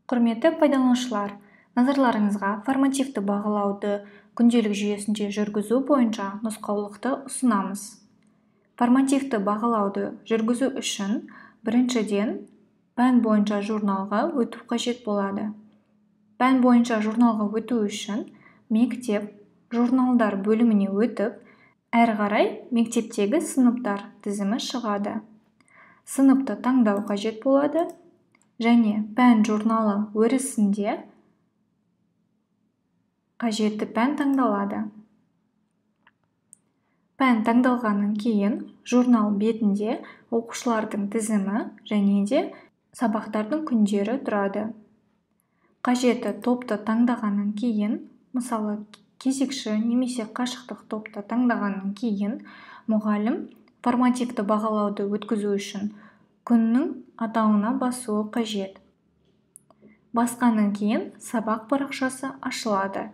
Құрметті пайдаланушылар, назарларыңызға формативті бағалауды күнделік жүйесінде жүргізу бойынша нұсқаулықты ұсынамыз. Формативті бағалауды жүргізу үшін біріншіден пән бойынша журналға өту қажет болады. Пән бойынша журналға өту үшін мектеп журналдар бөліміне өтіп, әрі қарай мектептегі сыныптар тізімі шығады. Сыныпты таңдау қажет болады және пән журналы өрісінде қажетті пән таңдалады. Пән таңдалғаннан кейін журнал бетінде оқушылардың тізімі және де сабақтардың күндері тұрады. Қажетті топты таңдағаннан кейін, мысалы кезекші немесе қашықтық топты таңдағаннан кейін, мұғалім формативті бағалауды өткізу үшін күннің атауына басуы қажет. Басқаннан кейін сабақ парақшасы ашылады.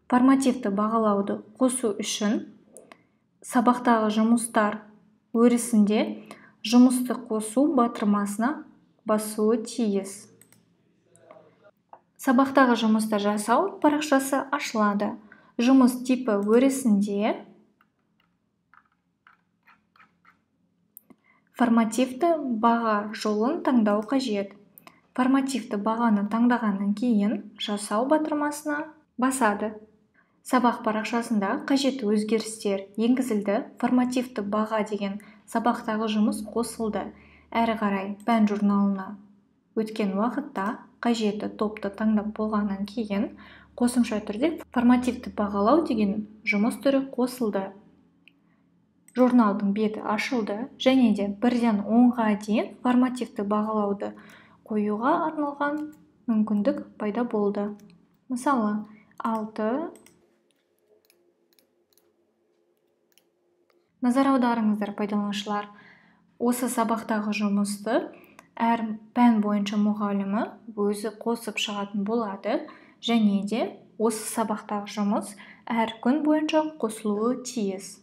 Формативті бағалауды қосу үшін сабақтағы жұмыстар өрісінде жұмысты қосу батырмасына басуы тиіс. Сабақтағы жұмысты жасау парақшасы ашылады. Жұмыс типі өрісінде формативті баға жолын таңдау қажет. Формативті бағаны таңдағаннан кейін жасау батырмасына басады. Сабақ парақшасында қажетті өзгерістер енгізілді. Формативті баға деген сабақтағы жұмыс қосылды. Әрі қарай пән журналына өткен уақытта қажетті топты таңдап болғаннан кейін қосымша түрде формативті бағалау деген жұмыс түрі қосылды. Журналдың беті ашылды және де 1-ден 10-ға дейін формативті бағалауды қоюға арналған мүмкіндік пайда болды. Мысалы, 6. Назар аударыңыздар, пайдаланушылар. Осы сабақтағы жұмысты әр пән бойынша мұғалімі өзі қосып шығатын болады және де осы сабақтағы жұмыс әр күн бойынша қосылуы тиіс.